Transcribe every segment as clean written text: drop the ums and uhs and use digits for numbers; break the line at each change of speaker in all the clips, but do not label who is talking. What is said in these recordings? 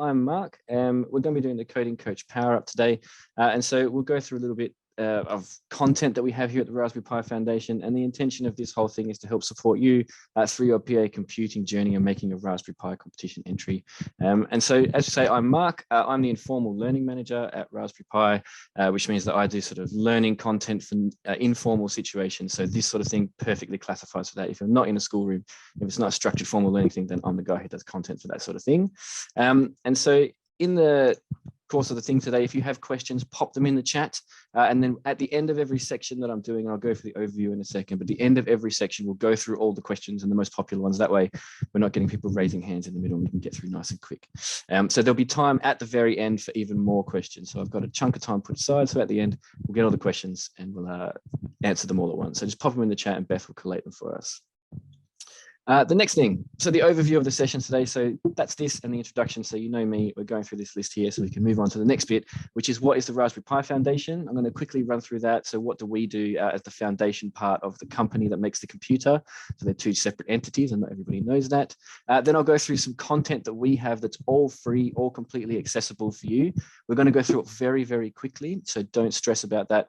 I'm Mark. We're going to be doing the Coding Coach Power Up today. And so we'll go through a little bit of content that we have here at the Raspberry Pi Foundation. And the intention of this whole thing is to help support you through your PA computing journey and making a Raspberry Pi competition entry. And so, as I say, I'm Mark. I'm the informal learning manager at Raspberry Pi, which means that I do sort of learning content for informal situations. So this sort of thing perfectly classifies for that. If you're not in a schoolroom, if it's not a structured formal learning thing, then I'm the guy who does content for that sort of thing. And so in the course of the thing today, if you have questions, pop them in the chat. And then at the end of every section that I'm doing, I'll go for the overview in a second, but the end of every section, we'll go through all the questions and the most popular ones. That way, we're not getting people raising hands in the middle and we can get through nice and quick. So there'll be time at the very end for even more questions. So I've got a chunk of time put aside. So at the end, we'll get all the questions and we'll answer them all at once. So just pop them in the chat and Beth will collate them for us. The next thing, so the overview of the session today. So that's this and the introduction. So you know me, we're going through this list here so we can move on to the next bit, which is what is the Raspberry Pi Foundation? I'm going to quickly run through that. So what do we do as the foundation part of the company that makes the computer? So they're two separate entities and not everybody knows that. Then I'll go through some content that we have that's all free, all completely accessible for you. We're going to go through it very, very quickly. So don't stress about that.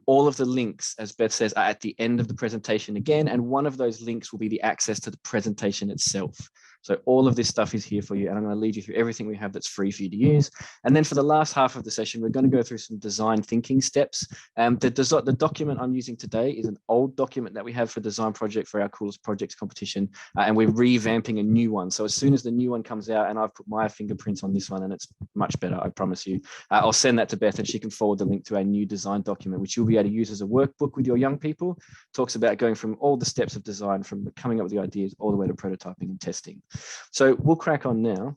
All of the links, as Beth says, are at the end of the presentation again. And one of those links will be the access to the presentation itself. So all of this stuff is here for you, and I'm going to lead you through everything we have that's free for you to use. And then for the last half of the session, we're going to go through some design thinking steps. The document I'm using today is an old document that we have for design project for our coolest projects competition, and we're revamping a new one. So as soon as the new one comes out, and I've put my fingerprints on this one, and it's much better, I promise you, I'll send that to Beth, and she can forward the link to our new design document, which you'll be able to use as a workbook with your young people. Talks about going from all the steps of design, from coming up with the ideas all the way to prototyping and testing. So we'll crack on now.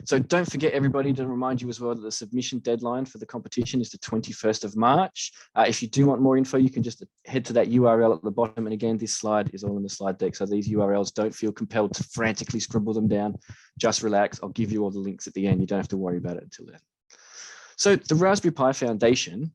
So don't forget, everybody, to remind you as well that the submission deadline for the competition is the 21st of March. If you do want more info, you can just head to that URL at the bottom. And again, this slide is all in the slide deck. So these URLs, don't feel compelled to frantically scribble them down. Just relax. I'll give you all the links at the end. You don't have to worry about it until then. So the Raspberry Pi Foundation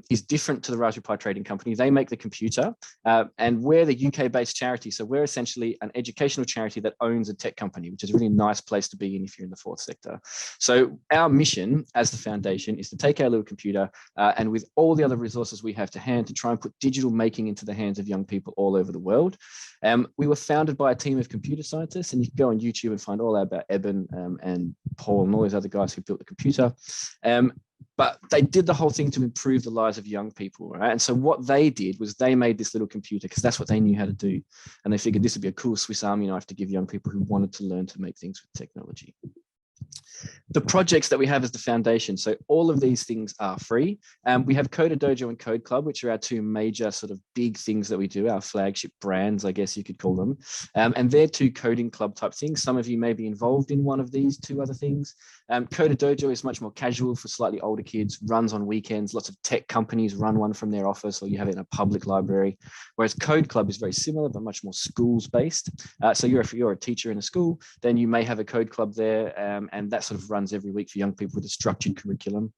is different to the Raspberry Pi Trading Company. They make the computer, and we're the UK-based charity. So we're essentially an educational charity that owns a tech company, which is a really nice place to be in if you're in the fourth sector. So our mission as the foundation is to take our little computer and with all the other resources we have to hand, to try and put digital making into the hands of young people all over the world. We were founded by a team of computer scientists, and you can go on YouTube and find all about Eben and Paul and all those other guys who built the computer. But they did the whole thing to improve the lives of young people, right? And so what they did was they made this little computer because that's what they knew how to do. And they figured this would be a cool Swiss Army knife to give young people who wanted to learn to make things with technology. The projects that we have as the foundation, so all of these things are free. We have Coder Dojo and Code Club, which are our two major sort of big things that we do, our flagship brands, I guess you could call them. And they're two coding club type things. Some of you may be involved in one of these two other things. Coder Dojo is much more casual for slightly older kids, runs on weekends. Lots of tech companies run one from their office, or you have it in a public library. Whereas Code Club is very similar, but much more schools based. So if you're a teacher in a school, then you may have a code club there, and that sort of runs every week for young people with a structured curriculum.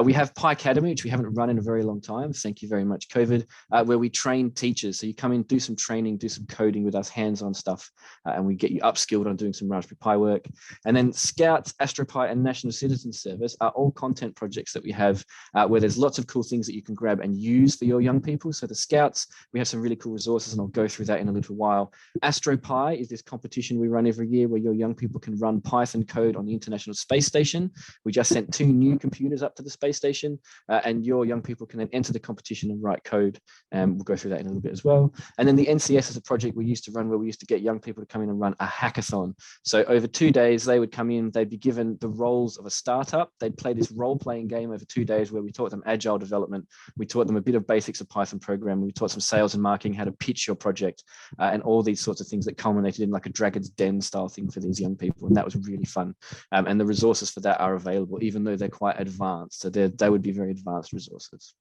We have Pi Academy, which we haven't run in a very long time. Thank you very much, COVID, where we train teachers. So you come in, do some training, do some coding with us, hands-on stuff, and we get you upskilled on doing some Raspberry Pi work. And then Scouts, AstroPi, and National Citizen Service are all content projects that we have where there's lots of cool things that you can grab and use for your young people. So the Scouts, we have some really cool resources, and I'll go through that in a little while. AstroPi is this competition we run every year where your young people can run Python code on the International Space Station. We just sent 2 new computers up to the space station, and your young people can then enter the competition and write code. We'll go through that in a little bit as well. And then the NCS is a project we used to run where we used to get young people to come in and run a hackathon. So over 2 days, they would come in, they'd be given the roles of a startup. They'd play this role-playing game over 2 days where we taught them agile development. We taught them a bit of basics of Python programming. We taught some sales and marketing, how to pitch your project, and all these sorts of things that culminated in like a Dragon's Den style thing for these young people. And that was really fun. And the resources for that are available, even though they're quite advanced. So they would be very advanced resources.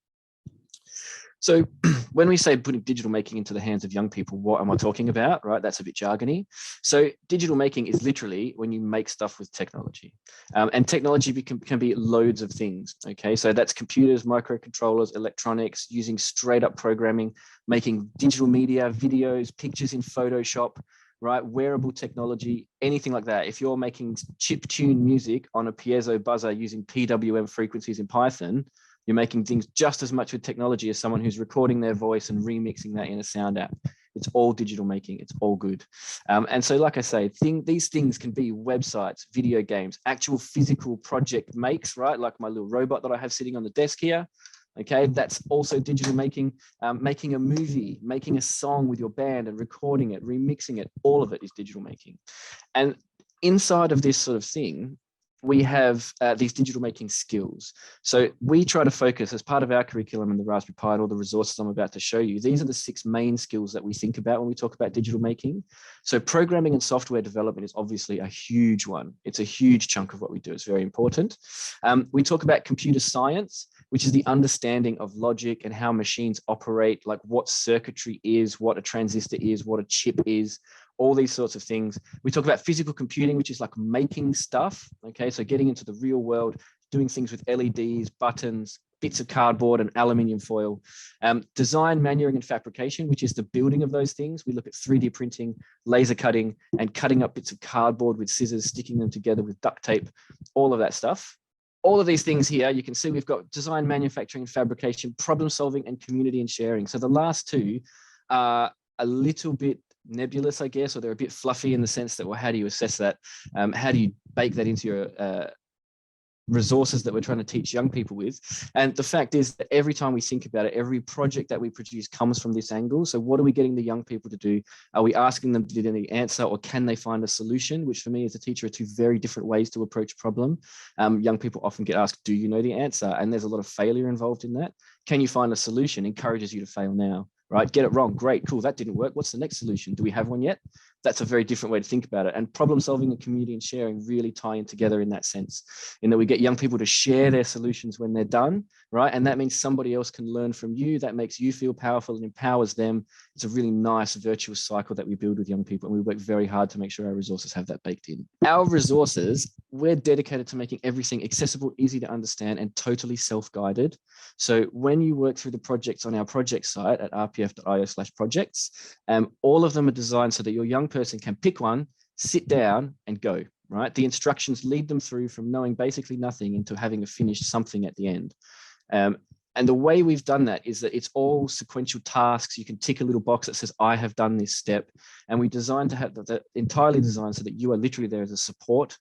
So when we say putting digital making into the hands of young people, what am I talking about, right? That's a bit jargony. So digital making is literally when you make stuff with technology. And technology can be loads of things, okay? So that's computers, microcontrollers, electronics, using straight up programming, making digital media, videos, pictures in Photoshop, right? Wearable technology, anything like that. If you're making chip tune music on a piezo buzzer using PWM frequencies in Python, you're making things just as much with technology as someone who's recording their voice and remixing that in a sound app. It's all digital making. It's all good. And so, like I say, these things can be websites, video games, actual physical project makes, right? Like my little robot that I have sitting on the desk here. Okay, that's also digital making. Making a movie, making a song with your band and recording it, remixing it, all of it is digital making. And inside of this sort of thing, we have these digital making skills. So we try to focus as part of our curriculum in the Raspberry Pi and all the resources I'm about to show you. These are the 6 main skills that we think about when we talk about digital making. So programming and software development is obviously a huge one. It's a huge chunk of what we do. It's very important. We talk about computer science, which is the understanding of logic and how machines operate, like what circuitry is, what a transistor is, what a chip is, all these sorts of things. We talk about physical computing, which is like making stuff. Okay, so getting into the real world, doing things with LEDs, buttons, bits of cardboard and aluminium foil. Design, manuring, and fabrication, which is the building of those things. We look at 3D printing, laser cutting, and cutting up bits of cardboard with scissors, sticking them together with duct tape, all of that stuff. All of these things here, you can see we've got design, manufacturing, and fabrication, problem solving, and community and sharing. So the last 2 are a little bit nebulous, I guess, or they're a bit fluffy in the sense that, well, how do you assess that? How do you bake that into your resources that we're trying to teach young people with? And the fact is that every time we think about it, every project that we produce comes from this angle. So what are we getting the young people to do? Are we asking them to do the answer, or can they find a solution? Which for me as a teacher are 2 very different ways to approach a problem. Young people often get asked, do you know the answer? And there's a lot of failure involved in that. Can you find a solution? Encourages you to fail now. Right? Get it wrong. Great, cool. That didn't work. What's the next solution? Do we have one yet? That's a very different way to think about it. And problem solving and community and sharing really tie in together in that sense, in that we get young people to share their solutions when they're done, right? And that means somebody else can learn from you. That makes you feel powerful and empowers them. It's a really nice virtuous cycle that we build with young people. And we work very hard to make sure our resources have that baked in. Our resources, we're dedicated to making everything accessible, easy to understand, and totally self-guided. So when you work through the projects on our project site at rpf.io/projects, all of them are designed so that your young person can pick one, sit down and go, right? The instructions lead them through from knowing basically nothing into having a finished something at the end. And the way we've done that is that it's all sequential tasks. You can tick a little box that says, I have done this step. And we designed to have that entirely designed so that you are literally there as a support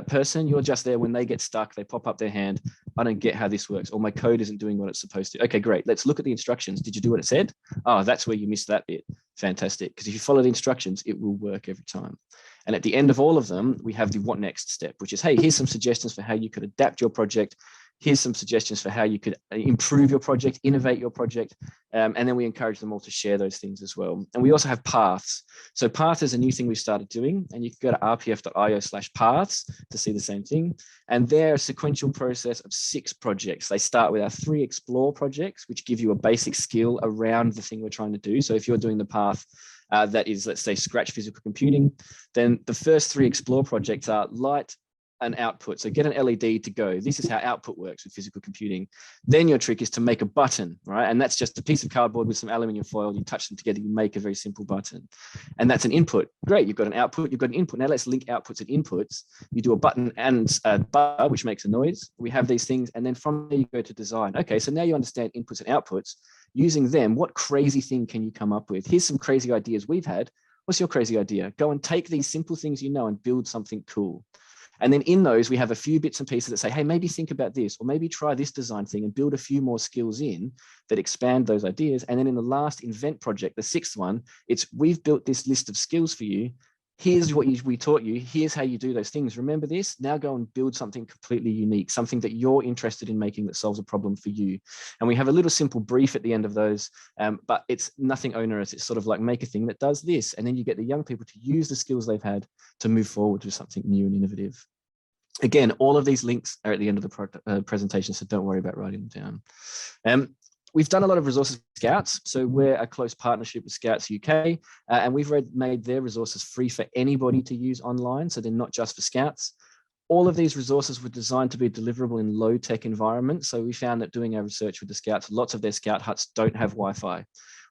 person. You're just there when they get stuck, they pop up their hand. I don't get how this works, or my code isn't doing what it's supposed to. Okay, great. Let's look at the instructions. Did you do what it said? Oh, that's where you missed that bit. Fantastic. Because if you follow the instructions, it will work every time. And at the end of all of them, we have the what next step, which is, hey, here's some suggestions for how you could adapt your project. Here's some suggestions for how you could improve your project, innovate your project. And then we encourage them all to share those things as well. And we also have paths. So path is a new thing we started doing, and you can go to rpf.io/paths to see the same thing. And they're a sequential process of 6 projects. They start with our 3 explore projects, which give you a basic skill around the thing we're trying to do. So if you're doing the path that is, let's say, Scratch physical computing, then the first 3 explore projects are light and output. So get an LED to go. This is how output works with physical computing. Then your trick is to make a button, right? And that's just a piece of cardboard with some aluminium foil. You touch them together, you make a very simple button. And that's an input. Great, you've got an output, you've got an input. Now let's link outputs and inputs. You do a button and a bar, which makes a noise. We have these things. And then from there you go to design. Okay, so now you understand inputs and outputs. Using them, what crazy thing can you come up with? Here's some crazy ideas we've had. What's your crazy idea? Go and take these simple things you know and build something cool. And then in those, we have a few bits and pieces that say, hey, maybe think about this, or maybe try this design thing, and build a few more skills in that expand those ideas. And then in the last invent project, the 6th one, it's we've built this list of skills for you. Here's what we taught you. Here's how you do those things. Remember this? Now go and build something completely unique, something that you're interested in making that solves a problem for you. And we have a little simple brief at the end of those, but it's nothing onerous. It's sort of like make a thing that does this. And then you get the young people to use the skills they've had to move forward to something new and innovative. Again, all of these links are at the end of the presentation, so don't worry about writing them down. We've done a lot of resources with Scouts. So we're a close partnership with Scouts UK, and we've made their resources free for anybody to use online. So they're not just for Scouts. All of these resources were designed to be deliverable in low-tech environments. So we found that doing our research with the Scouts, lots of their Scout huts don't have Wi-Fi,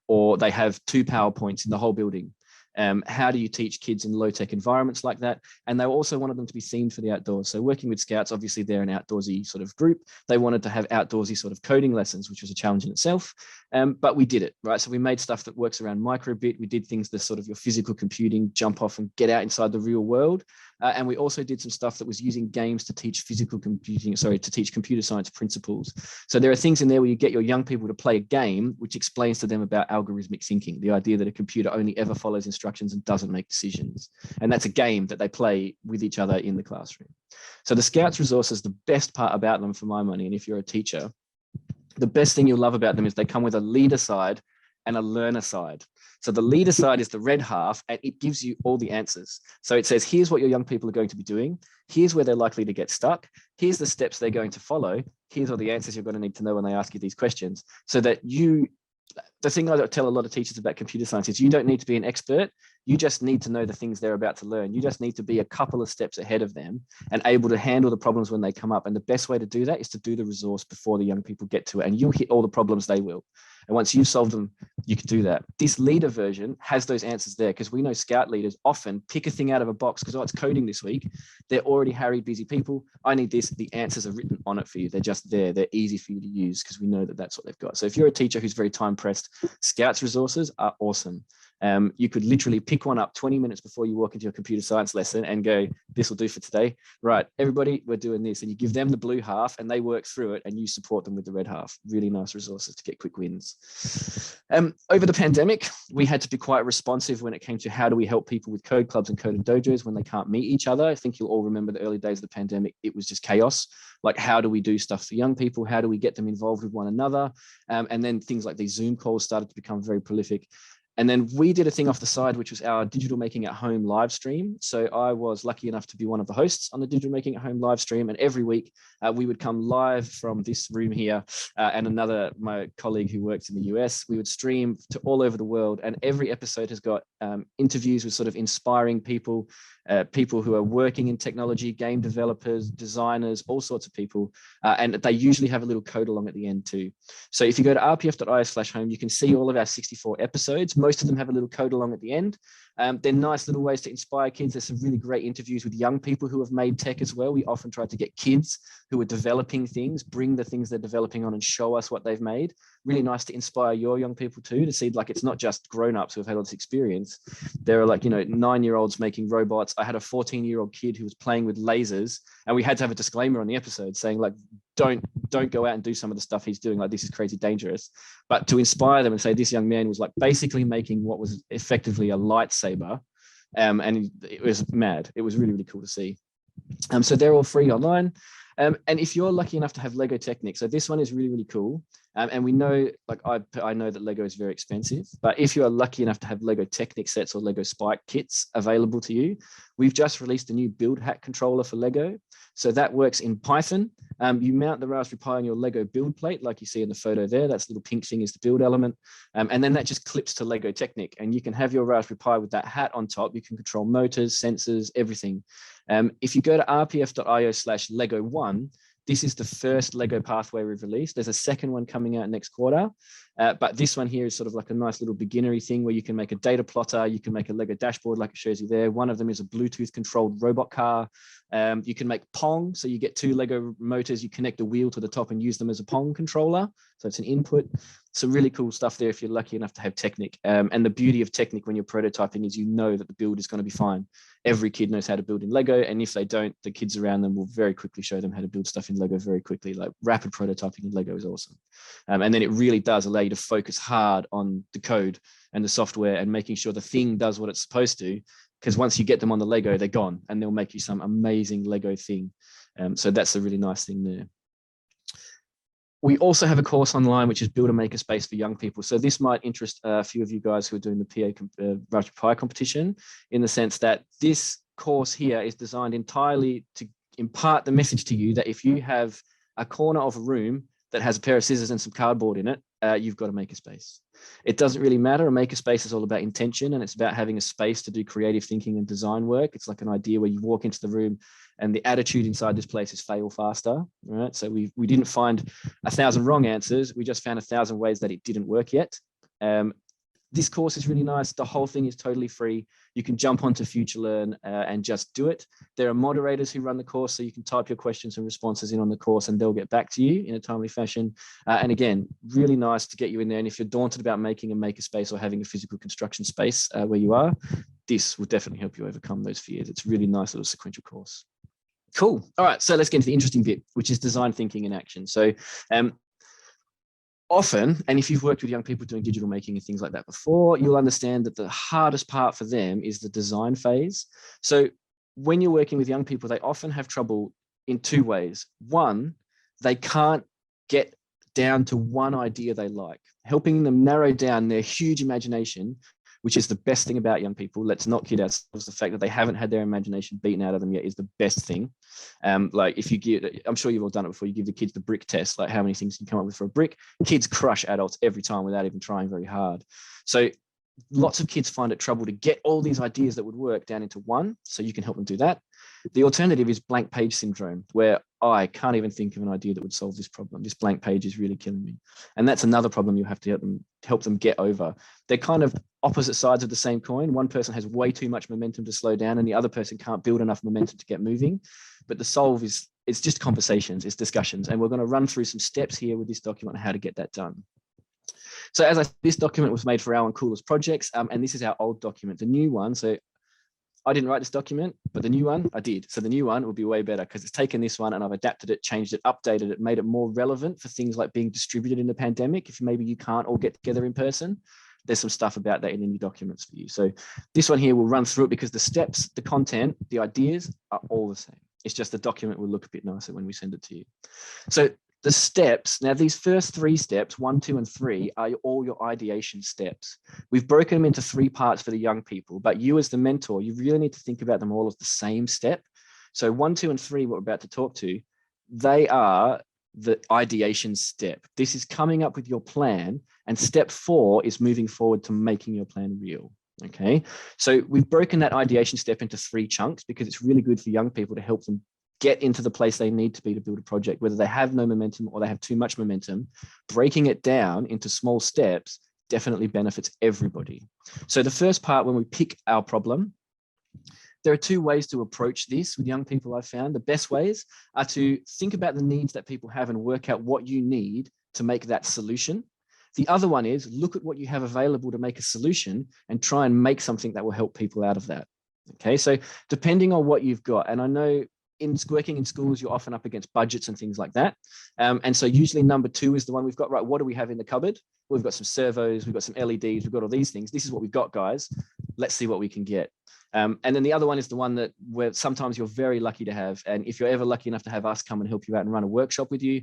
or they have 2 power points in the whole building. How do you teach kids in low-tech environments like that? And they also wanted them to be themed for the outdoors. So working with Scouts, obviously they're an outdoorsy sort of group. They wanted to have outdoorsy sort of coding lessons, which was a challenge in itself. But we did it, right? So we made stuff that works around microbit. We did things that sort of your physical computing, jump off and get out inside the real world. And we also did some stuff that was using games to teach to teach computer science principles. So there are things in there where you get your young people to play a game, which explains to them about algorithmic thinking, the idea that a computer only ever follows instructions and doesn't make decisions. And that's a game that they play with each other in the classroom. So the Scouts resources, the best part about them for my money, and if you're a teacher, the best thing you'll love about them is they come with a leader side and a learner side. So the leader side is the red half, and it gives you all the answers. So it says, here's what your young people are going to be doing. Here's where they're likely to get stuck. Here's the steps they're going to follow. Here's all the answers you're going to need to know when they ask you these questions. So that the thing I tell a lot of teachers about computer science is you don't need to be an expert. You just need to know the things they're about to learn. You just need to be a couple of steps ahead of them and able to handle the problems when they come up. And the best way to do that is to do the resource before the young people get to it. And you'll hit all the problems they will. And once you've solved them, you can do that. This leader version has those answers there, because we know Scout leaders often pick a thing out of a box because, it's coding this week. They're already harried, busy people. I need this. The answers are written on it for you. They're just there. They're easy for you to use because we know that that's what they've got. So if you're a teacher who's very time pressed, Scout's resources are awesome. You could literally pick one up 20 minutes before you walk into your computer science lesson and go, this will do for today. Right, everybody, we're doing this. And you give them the blue half and they work through it and you support them with the red half. Really nice resources to get quick wins. Over the pandemic, we had to be quite responsive when it came to how do we help people with code clubs and coding dojos when they can't meet each other. I think you'll all remember the early days of the pandemic. It was just chaos. Like, how do we do stuff for young people? How do we get them involved with one another? And then things like these Zoom calls started to become very prolific. And then we did a thing off the side, which was our Digital Making at Home live stream. So I was lucky enough to be one of the hosts on the Digital Making at Home live stream. And every week we would come live from this room here and my colleague who works in the US, we would stream to all over the world. And every episode has got interviews with sort of inspiring people, people who are working in technology, game developers, designers, all sorts of people. And they usually have a little code along at the end too. So if you go to rpf.io/home, you can see all of our 64 episodes. Most of them have a little code along at the end. They're nice little ways to inspire kids. There's some really great interviews with young people who have made tech as well. We often try to get kids who are developing things, bring the things they're developing on and show us what they've made. Really nice to inspire your young people too, to see like it's not just grown-ups who have had all this experience. There are 9-year-olds making robots. I had a 14-year-old kid who was playing with lasers, and we had to have a disclaimer on the episode saying like, don't go out and do some of the stuff he's doing. Like, this is crazy dangerous. But to inspire them and say this young man was like basically making what was effectively a lightsaber. And it was mad. It was really, really cool to see. So they're all free online. And if you're lucky enough to have Lego Technic, so this one is really, really cool. And we know, like I know that Lego is very expensive, but if you are lucky enough to have Lego Technic sets or Lego Spike kits available to you, we've just released a new build hack controller for Lego. So that works in Python. You mount the Raspberry Pi on your Lego build plate, like you see in the photo there. That's little pink thing is the build element. And then that just clips to Lego Technic, and you can have your Raspberry Pi with that hat on top. You can control motors, sensors, everything. If you go to rpf.io/Lego1, this is the first Lego pathway we've released. There's a second one coming out next quarter. But this one here is sort of like a nice little beginnery thing where you can make a data plotter. You can make a Lego dashboard like it shows you there. One of them is a Bluetooth controlled robot car. You can make Pong. So you get 2 Lego motors, you connect a wheel to the top and use them as a Pong controller. So it's an input. Some really cool stuff there if you're lucky enough to have Technic. And the beauty of Technic when you're prototyping is you know that the build is going to be fine. Every kid knows how to build in Lego. And if they don't, the kids around them will very quickly show them how to build stuff in Lego very quickly. Like rapid prototyping in Lego is awesome. And then it really does allow you to focus hard on the code and the software and making sure the thing does what it's supposed to. Because once you get them on the Lego, they're gone and they'll make you some amazing Lego thing. So that's a really nice thing there. We also have a course online, which is Build a Makerspace for young people. So this might interest a few of you guys who are doing the Raspberry Pi competition, in the sense that this course here is designed entirely to impart the message to you that if you have a corner of a room that has a pair of scissors and some cardboard in it, you've got a makerspace. It doesn't really matter. A makerspace is all about intention, and it's about having a space to do creative thinking and design work. It's like an idea where you walk into the room and the attitude inside this place is fail faster, right? So we didn't find 1,000 wrong answers. We just found 1,000 ways that it didn't work yet. The This course is really nice. The whole thing is totally free. You can jump onto FutureLearn and just do it. There are moderators who run the course, so you can type your questions and responses in on the course and they'll get back to you in a timely fashion. And again, really nice to get you in there. And if you're daunted about making a makerspace or having a physical construction space where you are, this will definitely help you overcome those fears. It's a really nice little sequential course. Cool. All right, so let's get into the interesting bit, which is design thinking in action. So often, and if you've worked with young people doing digital making and things like that before, you'll understand that the hardest part for them is the design phase. So when you're working with young people, they often have trouble in two ways. One, they can't get down to one idea they like. Helping them narrow down their huge imagination, which is the best thing about young people. Let's not kid ourselves. The fact that they haven't had their imagination beaten out of them yet is the best thing. Like if you give, I'm sure you've all done it before, you give the kids the brick test, like how many things you can come up with for a brick. Kids crush adults every time without even trying very hard. So lots of kids find it trouble to get all these ideas that would work down into one. So you can help them do that. The alternative is blank page syndrome, where I can't even think of an idea that would solve this problem. This blank page is really killing me. And that's another problem you have to help them get over. They're kind of opposite sides of the same coin. One person has way too much momentum to slow down and the other person can't build enough momentum to get moving. But the solve is, it's just conversations, it's discussions. And we're going to run through some steps here with this document on how to get that done. So as I said, this document was made for our Coolest projects, and this is our old document, the new one. So I didn't write this document, but the new one I did. So the new one will be way better because it's taken this one and I've adapted it, changed it, updated it, made it more relevant for things like being distributed in the pandemic. If maybe you can't all get together in person, there's some stuff about that in the new documents for you. So this one here will run through it because the steps, the content, the ideas are all the same. It's just the document will look a bit nicer when we send it to you. So the steps, now these first three steps, 1, 2, and 3, are all your ideation steps. We've broken them into 3 parts for the young people, but you as the mentor, you really need to think about them all as the same step. So 1, 2, and 3, what we're about to talk to, they are the ideation step. This is coming up with your plan, and step 4 is moving forward to making your plan real. Okay, so we've broken that ideation step into 3 chunks because it's really good for young people to help them get into the place they need to be to build a project, whether they have no momentum or they have too much momentum. Breaking it down into small steps definitely benefits everybody. So the first part, when we pick our problem, there are 2 ways to approach this with young people. I've found the best ways are to think about the needs that people have and work out what you need to make that solution. The other one is look at what you have available to make a solution and try and make something that will help people out of that. Okay, so depending on what you've got, and I know in working in schools, you're often up against budgets and things like that. And so usually number 2 is the one we've got, right, what do we have in the cupboard? We've got some servos, we've got some LEDs, we've got all these things. This is what we've got, guys. Let's see what we can get. And then the other one is the one that where sometimes you're very lucky to have. And if you're ever lucky enough to have us come and help you out and run a workshop with you,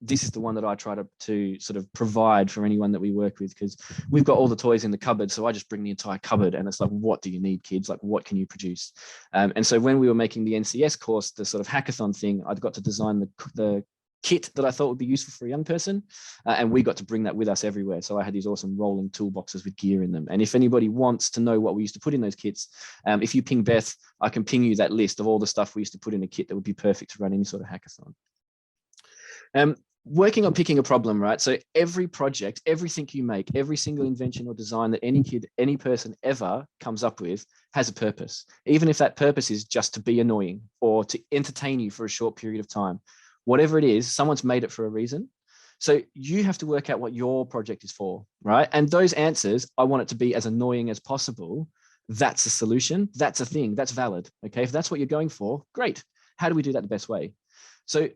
this is the one that I try to sort of provide for anyone that we work with, because we've got all the toys in the cupboard. So I just bring the entire cupboard and it's like, what do you need, kids? Like, what can you produce? And so when we were making the NCS course, the sort of hackathon thing, I'd got to design the kit that I thought would be useful for a young person. And we got to bring that with us everywhere. So I had these awesome rolling toolboxes with gear in them. And if anybody wants to know what we used to put in those kits, if you ping Beth, I can ping you that list of all the stuff we used to put in a kit that would be perfect to run any sort of hackathon. Working on picking a problem, right? So every project, everything you make, every single invention or design that any kid, any person ever comes up with has a purpose. Even if that purpose is just to be annoying or to entertain you for a short period of time, whatever it is, someone's made it for a reason. So you have to work out what your project is for, right? And those answers, I want it to be as annoying as possible. That's a solution. That's a thing. That's valid. Okay. If that's what you're going for, great. How do we do that the best way? So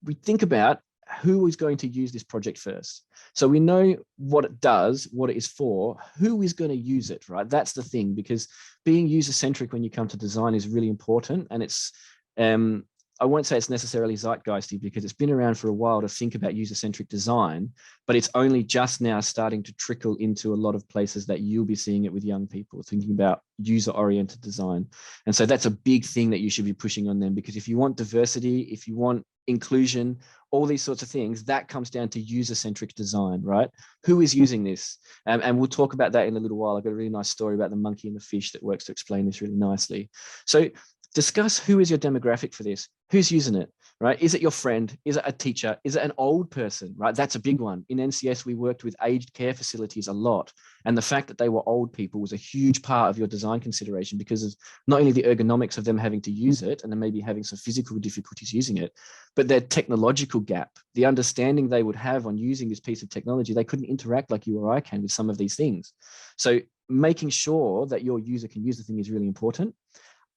we think about who is going to use this project first. So we know what it does, what it is for, who is going to use it, right? That's the thing, because being user-centric when you come to design is really important. And it's, I won't say it's necessarily zeitgeisty because it's been around for a while to think about user-centric design, but it's only just now starting to trickle into a lot of places that you'll be seeing it with young people, thinking about user-oriented design. And so that's a big thing that you should be pushing on them, because if you want diversity, if you want inclusion, all these sorts of things, that comes down to user-centric design, right? Who is using this? And we'll talk about that in a little while. I've got a really nice story about the monkey and the fish that works to explain this really nicely. So Discuss who is your demographic for this, who's using it, right? Is it your friend? Is it a teacher? Is it an old person, right? That's a big one. In NCS, we worked with aged care facilities a lot. And the fact that they were old people was a huge part of your design consideration because of not only the ergonomics of them having to use it and then maybe having some physical difficulties using it, but their technological gap, the understanding they would have on using this piece of technology. They couldn't interact like you or I can with some of these things. So making sure that your user can use the thing is really important.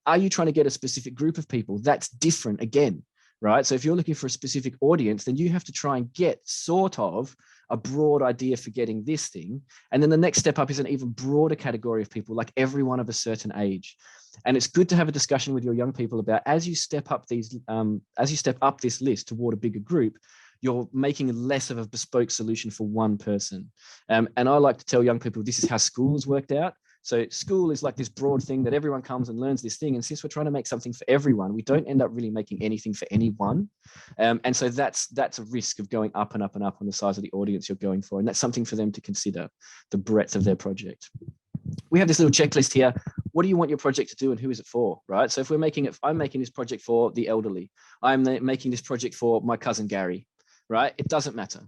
Are you trying to get a specific group of people? That's different again, right? So if you're looking for a specific audience, then you have to try and get sort of a broad idea for getting this thing. And then the next step up is an even broader category of people, like everyone of a certain age. And it's good to have a discussion with your young people about, as you step up this list toward a bigger group, you're making less of a bespoke solution for one person. And I like to tell young people, this is how school's worked out. So school is like this broad thing that everyone comes and learns this thing. And since we're trying to make something for everyone, we don't end up really making anything for anyone. And so that's a risk of going up and up and up on the size of the audience you're going for. And that's something for them to consider, the breadth of their project. We have this little checklist here. What do you want your project to do and who is it for, right? So if I'm making this project for the elderly, I'm making this project for my cousin Gary, right? It doesn't matter.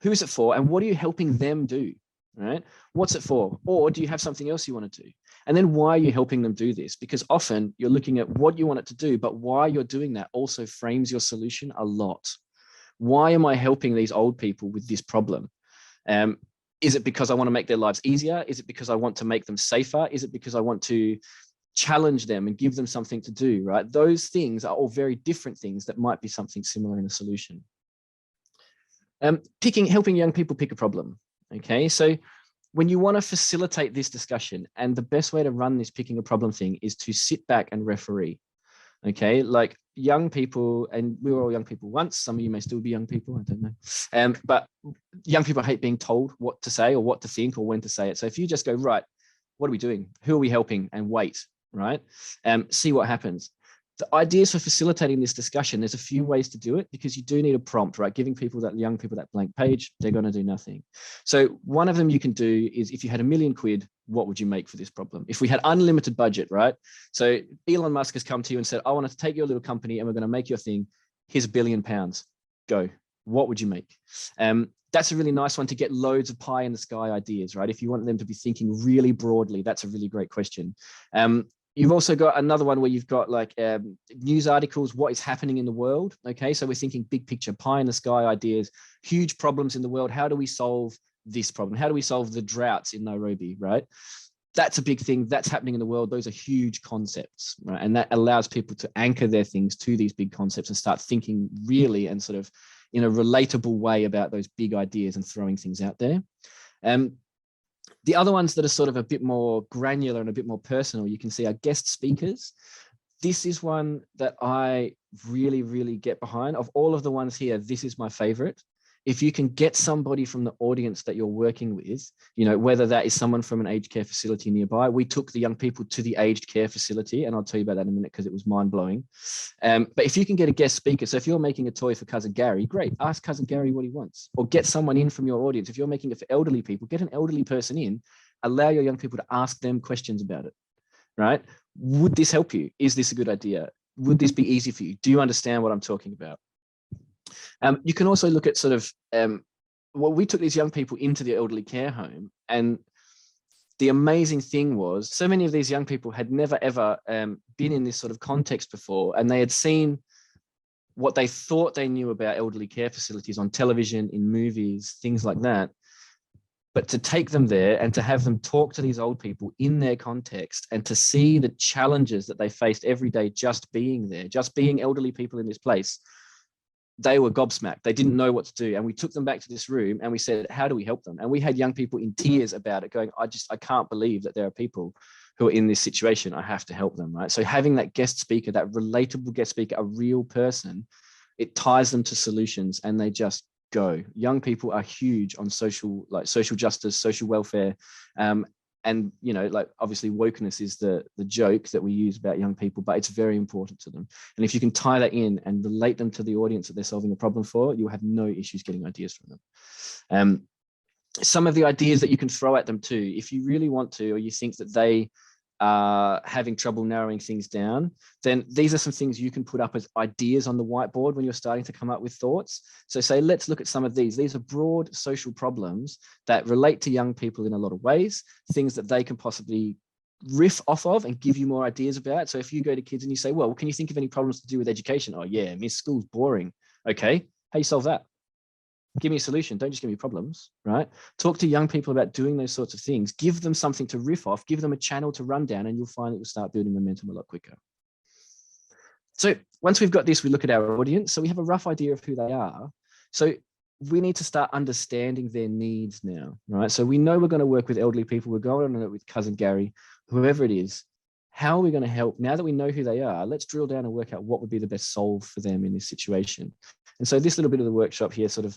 Who is it for and what are you helping them do? Right? What's it for? Or do you have something else you want to do? And then why are you helping them do this? Because often you're looking at what you want it to do, but why you're doing that also frames your solution a lot. Why am I helping these old people with this problem? Is it because I want to make their lives easier? Is it because I want to make them safer? Is it because I want to challenge them and give them something to do, right? Those things are all very different things that might be something similar in a solution. Helping young people pick a problem. Okay, so when you want to facilitate this discussion, and the best way to run this picking a problem thing is to sit back and referee. Okay, like young people, and we were all young people once, some of you may still be young people, I don't know. But young people hate being told what to say or what to think or when to say it. So if you just go, right, what are we doing? Who are we helping? And wait, right? See what happens. The ideas for facilitating this discussion, there's a few ways to do it because you do need a prompt, right? Giving young people that blank page, they're going to do nothing. So one of them you can do is, if you had £1 million, what would you make for this problem? If we had unlimited budget, right? So Elon Musk has come to you and said, I want to take your little company and we're going to make your thing. Here's £1 billion. Go. What would you make? That's a really nice one to get loads of pie in the sky ideas, right? If you want them to be thinking really broadly, that's a really great question. You've also got another one where you've got like news articles, what is happening in the world. Okay, so we're thinking big picture, pie in the sky ideas, huge problems in the world. How do we solve this problem? How do we solve the droughts in Nairobi, right? That's a big thing that's happening in the world. Those are huge concepts, right? And that allows people to anchor their things to these big concepts and start thinking really and sort of in a relatable way about those big ideas and throwing things out there. The other ones that are sort of a bit more granular and a bit more personal, you can see, are guest speakers. This is one that I really, really get behind. Of all of the ones here, this is my favorite. If you can get somebody from the audience that you're working with, whether that is someone from an aged care facility nearby. We took the young people to the aged care facility, and I'll tell you about that in a minute because it was mind-blowing. But if you can get a guest speaker, so if you're making a toy for Cousin Gary, great, ask Cousin Gary what he wants, or get someone in from your audience. If you're making it for elderly people, get an elderly person in, allow your young people to ask them questions about it, right? Would this help you? Is this a good idea? Would this be easy for you? Do you understand what I'm talking about? You can also look at sort of, we took these young people into the elderly care home, and the amazing thing was so many of these young people had never, ever been in this sort of context before, and they had seen what they thought they knew about elderly care facilities on television, in movies, things like that. But to take them there and to have them talk to these old people in their context and to see the challenges that they faced every day just being there, just being elderly people in this place, they were gobsmacked. They didn't know what to do. And we took them back to this room and we said, how do we help them? And we had young people in tears about it going, I can't believe that there are people who are in this situation. I have to help them, right? So having that guest speaker, that relatable guest speaker, a real person, it ties them to solutions and they just go. Young people are huge on social justice, social welfare. And, obviously wokeness is the joke that we use about young people, but it's very important to them. And if you can tie that in and relate them to the audience that they're solving a problem for, you'll have no issues getting ideas from them. Some of the ideas that you can throw at them too, if you really want to, or you think that they are having trouble narrowing things down, then these are some things you can put up as ideas on the whiteboard when you're starting to come up with thoughts. So say, let's look at some of these. These are broad social problems that relate to young people in a lot of ways, things that they can possibly riff off of and give you more ideas about. So if you go to kids and you say, well, can you think of any problems to do with education? Oh yeah, Miss School's boring. Okay, how you solve that? Give me a solution. Don't just give me problems, right? Talk to young people about doing those sorts of things. Give them something to riff off. Give them a channel to run down, and you'll find that you'll start building momentum a lot quicker. So once we've got this, we look at our audience. So we have a rough idea of who they are. So we need to start understanding their needs now, right? So we know we're going to work with elderly people. We're going on with Cousin Gary, whoever it is. How are we going to help? Now that we know who they are, let's drill down and work out what would be the best solve for them in this situation. And so this little bit of the workshop here sort of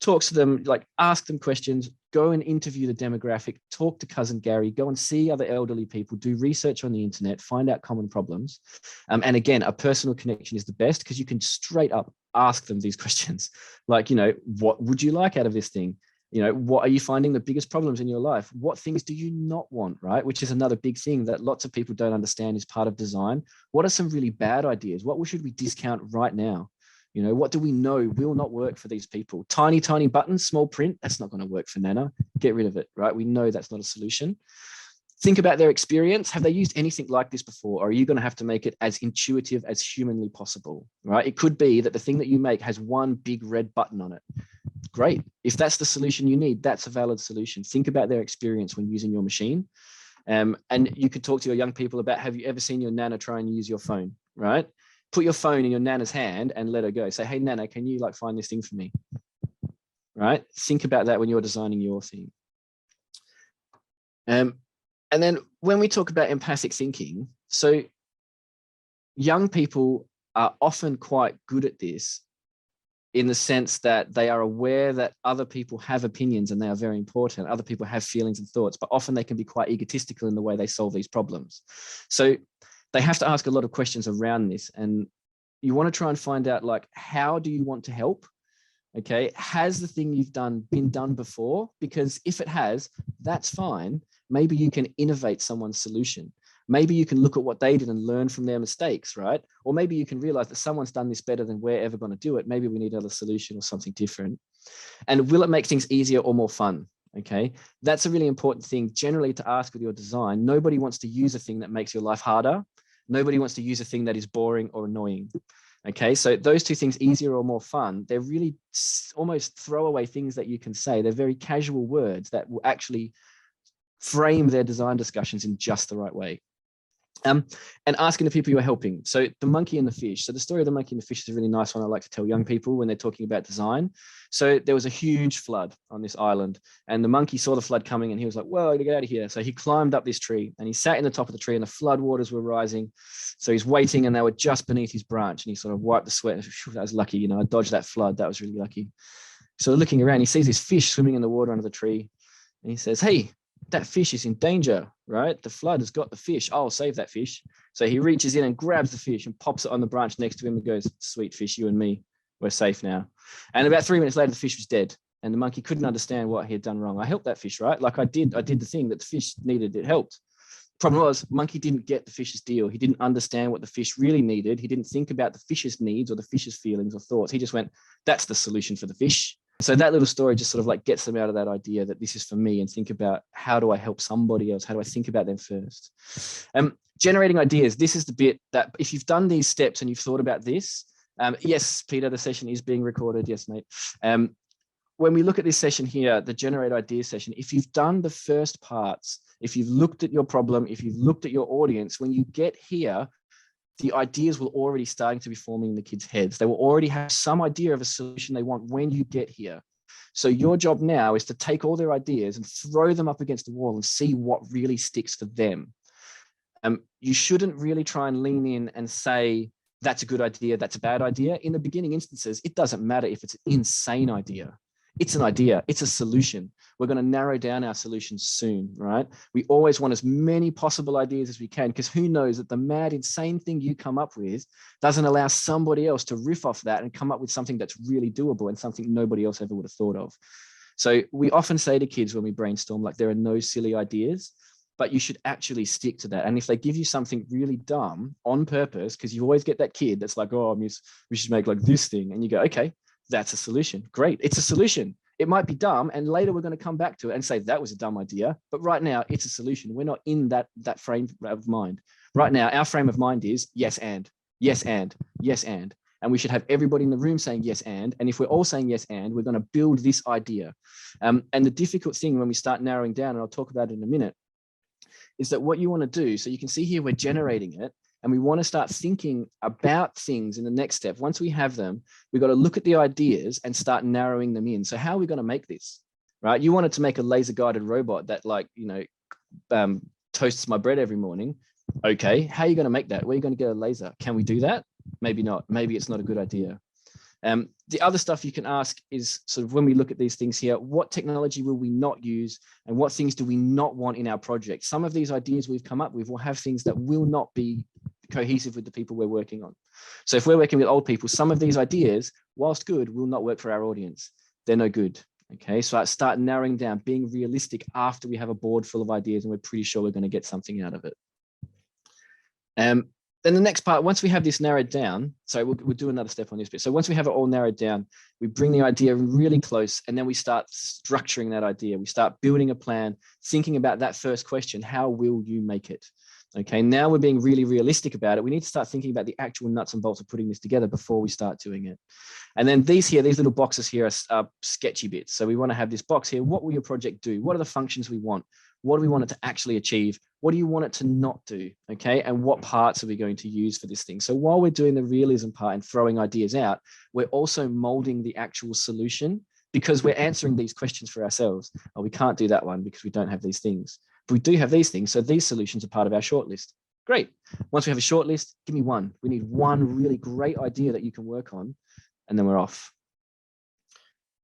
talks to them, like ask them questions, go and interview the demographic, talk to Cousin Gary, go and see other elderly people, do research on the internet, find out common problems. And again, a personal connection is the best because you can straight up ask them these questions. Like, you know, what would you like out of this thing? You know, what are you finding the biggest problems in your life? What things do you not want, right? Which is another big thing that lots of people don't understand is part of design. What are some really bad ideas? What should we discount right now? You know, what do we know will not work for these people? Tiny, tiny buttons, small print, that's not going to work for Nana. Get rid of it, right? We know that's not a solution. Think about their experience. Have they used anything like this before? Or are you going to have to make it as intuitive as humanly possible, right? It could be that the thing that you make has one big red button on it. Great. If that's the solution you need, that's a valid solution. Think about their experience when using your machine. And you could talk to your young people about, have you ever seen your Nana try and use your phone, right? Put your phone in your Nana's hand and let her go. Say, hey, Nana, can you like find this thing for me? Right? Think about that when you're designing your thing. And then when we talk about empathic thinking, so young people are often quite good at this in the sense that they are aware that other people have opinions and they are very important. Other people have feelings and thoughts, but often they can be quite egotistical in the way they solve these problems. So they have to ask a lot of questions around this, and you want to try and find out, like, how do you want to help? Okay, has the thing you've done been done before? Because if it has, that's fine. Maybe you can innovate someone's solution. Maybe you can look at what they did and learn from their mistakes, right? Or maybe you can realize that someone's done this better than we're ever going to do it. Maybe we need another solution or something different. And will it make things easier or more fun? Okay, that's a really important thing generally to ask with your design. Nobody wants to use a thing that makes your life harder. Nobody wants to use a thing that is boring or annoying. Okay, so those two things, easier or more fun, they're really almost throwaway things that you can say. They're very casual words that will actually frame their design discussions in just the right way. And asking the people you're helping. So the monkey and the fish. So the story of the monkey and the fish is a really nice one I like to tell young people when they're talking about design. So there was a huge flood on this island, and the monkey saw the flood coming and he was like, well, I gotta get out of here. So he climbed up this tree and he sat in the top of the tree, and the flood waters were rising. So he's waiting, and they were just beneath his branch, and he sort of wiped the sweat. And, that was lucky, you know, I dodged that flood. That was really lucky. So looking around, he sees this fish swimming in the water under the tree, and he says, hey, that fish is in danger, right? The flood has got the fish. I'll save that fish. So he reaches in and grabs the fish and pops it on the branch next to him and goes, sweet fish, you and me, we're safe now. And about 3 minutes later, the fish was dead, and the monkey couldn't understand what he had done wrong. I helped that fish, right? Like I did the thing that the fish needed. It helped. Problem was, monkey didn't get the fish's deal. He didn't understand what the fish really needed. He didn't think about the fish's needs or the fish's feelings or thoughts. He just went, that's the solution for the fish. So that little story just sort of like gets them out of that idea that this is for me, and think about, how do I help somebody else? How do I think about them first? Generating ideas. This is the bit that if you've done these steps and you've thought about this, yes, Peter, the session is being recorded. Yes, mate. When we look at this session here, the generate ideas session, if you've done the first parts, if you've looked at your problem, if you've looked at your audience, when you get here, the ideas will already starting to be forming in the kids' heads. They will already have some idea of a solution they want when you get here. So your job now is to take all their ideas and throw them up against the wall and see what really sticks for them. You shouldn't really try and lean in and say, that's a good idea, that's a bad idea. In the beginning instances, it doesn't matter if it's an insane idea. It's an idea, it's a solution. We're going to narrow down our solutions soon, right? We always want as many possible ideas as we can, because who knows that the mad, insane thing you come up with doesn't allow somebody else to riff off that and come up with something that's really doable and something nobody else ever would have thought of. So we often say to kids when we brainstorm, like, there are no silly ideas, but you should actually stick to that. And if they give you something really dumb on purpose, because you always get that kid that's like, oh, miss, we should make like this thing. And you go, okay, that's a solution. Great. It's a solution. It might be dumb. And later we're going to come back to it and say that was a dumb idea. But right now it's a solution. We're not in that frame of mind. Right now, our frame of mind is yes, and, yes, and, yes, and. And we should have everybody in the room saying yes, and if we're all saying yes, and we're going to build this idea. And the difficult thing when we start narrowing down, and I'll talk about it in a minute, is that what you want to do, so you can see here we're generating it, and we want to start thinking about things in the next step. Once we have them, we've got to look at the ideas and start narrowing them in. So how are we going to make this, right? You wanted to make a laser guided robot that, like, you know, toasts my bread every morning. Okay, how are you going to make that? Where are you going to get a laser? Can we do that? Maybe not. Maybe it's not a good idea. The other stuff you can ask is sort of, when we look at these things here, what technology will we not use, and what things do we not want in our project? Some of these ideas we've come up with will have things that will not be cohesive with the people we're working on. So if we're working with old people, some of these ideas, whilst good, will not work for our audience. They're no good. Okay, so I start narrowing down, being realistic after we have a board full of ideas and we're pretty sure we're going to get something out of it. Then the next part, once we have this narrowed down, so we'll do another step on this bit. So once we have it all narrowed down, we bring the idea really close, and then we start structuring that idea. We start building a plan, thinking about that first question: how will you make it? Okay, now we're being really realistic about it. We need to start thinking about the actual nuts and bolts of putting this together before we start doing it. And then these little boxes here are sketchy bits. So we want to have this box here. What will your project do? What are the functions we want? What do we want it to actually achieve? What do you want it to not do? Okay, and what parts are we going to use for this thing? So while we're doing the realism part and throwing ideas out, we're also molding the actual solution, because we're answering these questions for ourselves. Oh, we can't do that one because we don't have these things. But we do have these things, so these solutions are part of our shortlist. Great. Once we have a shortlist, give me one. We need one really great idea that you can work on, and then we're off.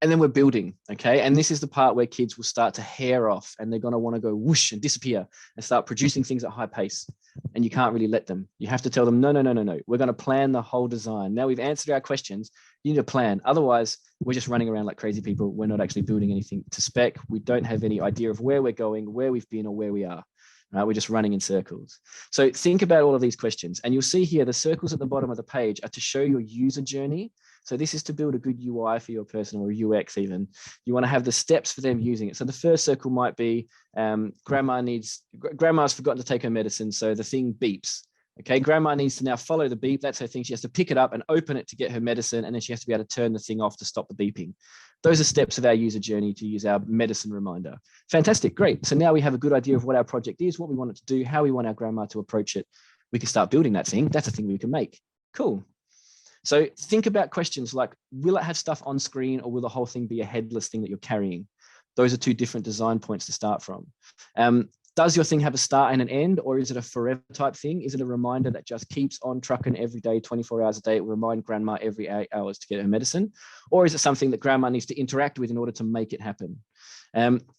And then we're building, okay? And this is the part where kids will start to hair off, and they're gonna wanna go whoosh and disappear and start producing things at high pace. And you can't really let them. You have to tell them, no, no, no, no, no. We're gonna plan the whole design. Now we've answered our questions, you need a plan. Otherwise, we're just running around like crazy people. We're not actually building anything to spec. We don't have any idea of where we're going, where we've been, or where we are. Right? We're just running in circles. So think about all of these questions, and you'll see here the circles at the bottom of the page are to show your user journey. So this is to build a good UI for your person, or UX even. You want to have the steps for them using it. So the first circle might be grandma's forgotten to take her medicine, so the thing beeps. Okay, grandma needs to now follow the beep. That's her thing. She has to pick it up and open it to get her medicine, and then she has to be able to turn the thing off to stop the beeping. Those are steps of our user journey to use our medicine reminder. Fantastic, great. So now we have a good idea of what our project is, what we want it to do, how we want our grandma to approach it. We can start building that thing. That's a thing we can make. Cool. So think about questions like, will it have stuff on screen, or will the whole thing be a headless thing that you're carrying? Those are two different design points to start from. Does your thing have a start and an end, or is it a forever type thing? Is it a reminder that just keeps on trucking every day, 24 hours a day? It will remind grandma every 8 hours to get her medicine. Or is it something that grandma needs to interact with in order to make it happen?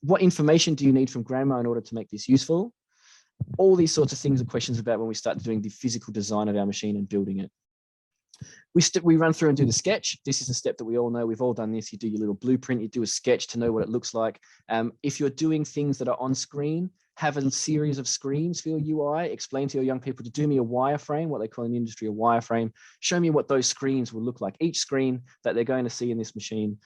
What information do you need from grandma in order to make this useful? All these sorts of things are questions about when we start doing the physical design of our machine and building it. We run through and do the sketch. This is a step that we all know. We've all done this. You do your little blueprint, you do a sketch to know what it looks like. If you're doing things that are on screen, have a series of screens for your UI. Explain to your young people to do me a wireframe, what they call in the industry a wireframe. Show me what those screens will look like. Each screen that they're going to see in this machine,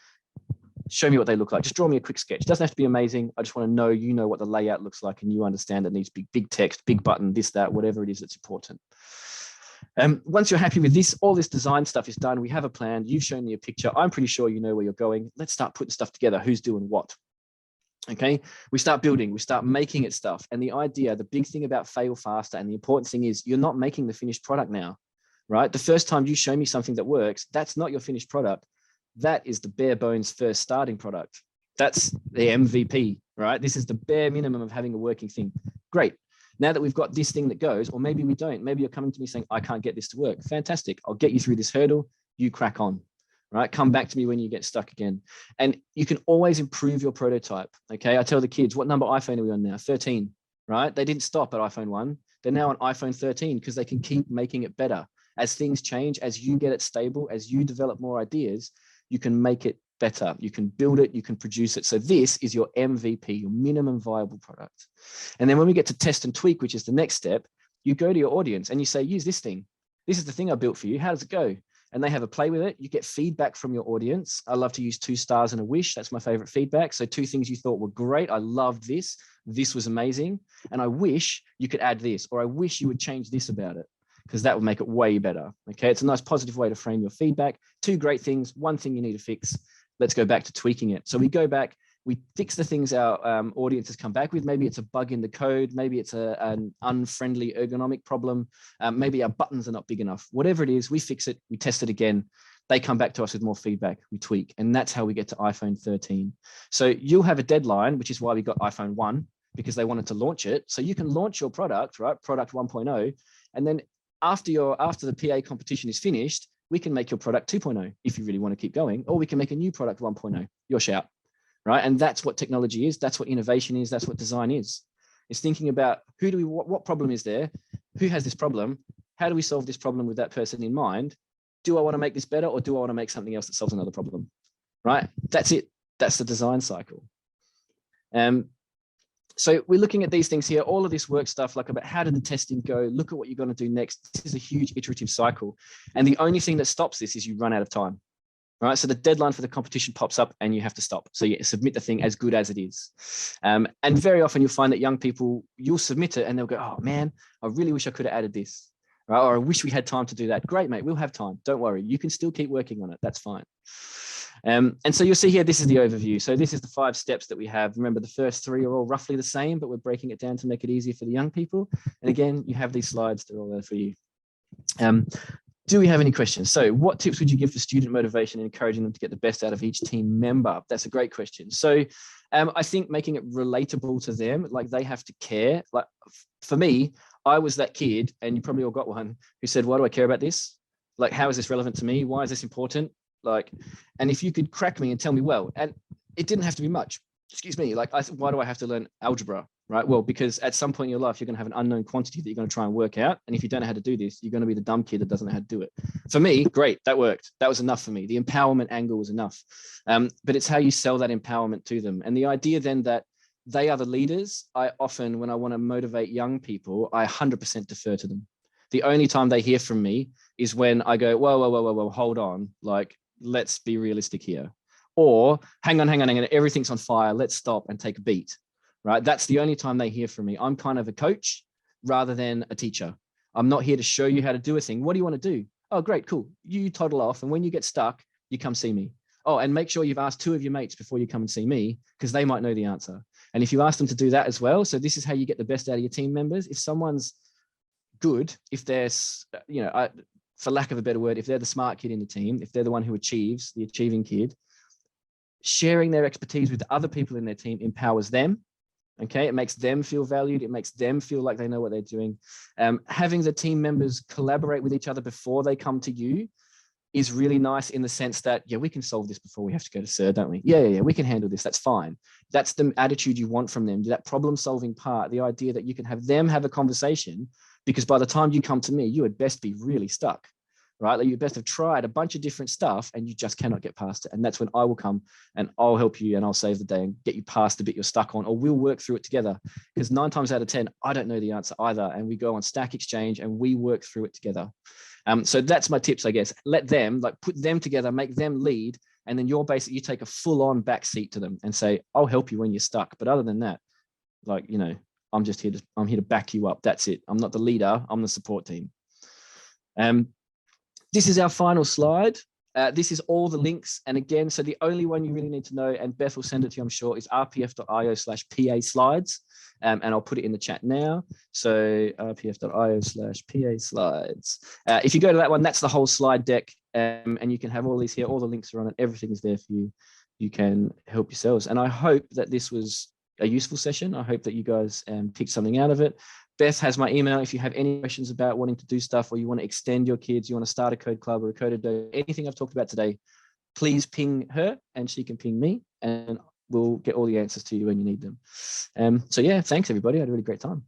show me what they look like. Just draw me a quick sketch. It doesn't have to be amazing. I just want to know, you know what the layout looks like, and you understand that needs big text, big button, this, that, whatever it is that's important. Once you're happy with this, all this design stuff is done. We have a plan. You've shown me a picture. I'm pretty sure you know where you're going. Let's start putting stuff together. Who's doing what? Okay, we start building, we start making it stuff. And the idea, the big thing about fail faster, and the important thing is, you're not making the finished product now, right? The first time you show me something that works, that's not your finished product. That is the bare bones first starting product. That's the MVP, right? This is the bare minimum of having a working thing. Great. Now that we've got this thing that goes, or maybe we don't, maybe you're coming to me saying, I can't get this to work. Fantastic. I'll get you through this hurdle. You crack on. Right? Come back to me when you get stuck again. And you can always improve your prototype. Okay. I tell the kids, what number iPhone are we on now? 13, right? They didn't stop at iPhone 1. They're now on iPhone 13 because they can keep making it better. As things change, as you get it stable, as you develop more ideas, you can make it better. You can build it, you can produce it. So this is your MVP, your minimum viable product. And then when we get to test and tweak, which is the next step, you go to your audience and you say, use this thing. This is the thing I built for you. How does it go? And they have a play with it. You get feedback from your audience. I love to use 2 stars and a wish. That's my favorite feedback. So 2 things you thought were great. I loved this. This was amazing. And I wish you could add this, or I wish you would change this about it, because that would make it way better. Okay. It's a nice positive way to frame your feedback. 2 great things, 1 thing you need to fix. Let's go back to tweaking it. So we go back, we fix the things our audiences come back with. Maybe it's a bug in the code. Maybe it's an unfriendly ergonomic problem. Maybe our buttons are not big enough. Whatever it is, we fix it. We test it again. They come back to us with more feedback. We tweak. And that's how we get to iPhone 13. So you'll have a deadline, which is why we got iPhone 1, because they wanted to launch it. So you can launch your product, right? Product 1.0. And then after the PA competition is finished, we can make your product 2.0 if you really want to keep going, or we can make a new product 1.0. Your shout. Right. And that's what technology is. That's what innovation is. That's what design is. It's thinking about what problem is there? Who has this problem? How do we solve this problem with that person in mind? Do I want to make this better, or do I want to make something else that solves another problem? Right. That's it. That's the design cycle. So we're looking at these things here, all of this work stuff, like about how did the testing go? Look at what you're going to do next. This is a huge iterative cycle. And the only thing that stops this is you run out of time. Right, so the deadline for the competition pops up and you have to stop. So you submit the thing as good as it is. And very often you'll find that young people, you'll submit it and they'll go, oh man, I really wish I could have added this. Right? Or I wish we had time to do that. Great, mate, we'll have time. Don't worry. You can still keep working on it. That's fine. And so you'll see here, this is the overview. So this is the 5 steps that we have. Remember, the first 3 are all roughly the same, but we're breaking it down to make it easier for the young people. And again, you have these slides, they're all there for you. Do we have any questions? So what tips would you give for student motivation and encouraging them to get the best out of each team member? That's a great question. So I think making it relatable to them, like they have to care. Like for me, I was that kid, and you probably all got one, who said, why do I care about this? Like, how is this relevant to me? Why is this important? Like, and if you could crack me and tell me, well, and it didn't have to be much, excuse me, like, why do I have to learn algebra? Right? Well, because at some point in your life, you're going to have an unknown quantity that you're going to try and work out. And if you don't know how to do this, you're going to be the dumb kid that doesn't know how to do it. For me, great, that worked. That was enough for me. The empowerment angle was enough. But it's how you sell that empowerment to them. And the idea then that they are the leaders, I often, when I want to motivate young people, I 100% defer to them. The only time they hear from me is when I go, whoa, hold on. Like, let's be realistic here. Or hang on, everything's on fire. Let's stop and take a beat. Right? That's the only time they hear from me. I'm kind of a coach rather than a teacher. I'm not here to show you how to do a thing. What do you want to do? Oh, great, cool. You toddle off. And when you get stuck, you come see me. Oh, and make sure you've asked 2 of your mates before you come and see me, because they might know the answer. And if you ask them to do that as well, so this is how you get the best out of your team members. If someone's good, if they're, for lack of a better word, if they're the smart kid in the team, if they're the one who achieves, the achieving kid, sharing their expertise with other people in their team empowers them. Okay, it makes them feel valued. It makes them feel like they know what they're doing. Having the team members collaborate with each other before they come to you is really nice, in the sense that, yeah, we can solve this before we have to go to Sir, don't we? Yeah, we can handle this. That's fine. That's the attitude you want from them, that problem solving part, the idea that you can have them have a conversation, because by the time you come to me, you would best be really stuck. Right? Like, you best have tried a bunch of different stuff and you just cannot get past it. And that's when I will come and I'll help you and I'll save the day and get you past the bit you're stuck on, or we'll work through it together. Because 9 times out of 10, I don't know the answer either. And we go on Stack Exchange and we work through it together. So that's my tips, I guess. Let them, like, put them together, make them lead. And then you take a full on back seat to them and say, I'll help you when you're stuck. But other than that, like, you know, I'm here to back you up. That's it. I'm not the leader. I'm the support team. This is our final slide. This is all the links. And again, so the only one you really need to know, and Beth will send it to you, I'm sure, is rpf.io/PA slides. And I'll put it in the chat now. So rpf.io/PA slides. If you go to that one, that's the whole slide deck. And you can have all these here. All the links are on it. Everything is there for you. You can help yourselves. And I hope that this was a useful session. I hope that you guys picked something out of it. Beth has my email. If you have any questions about wanting to do stuff, or you want to extend your kids, you want to start a code club or a coder, anything I've talked about today, please ping her and she can ping me, and we'll get all the answers to you when you need them. So yeah, thanks everybody. I had a really great time.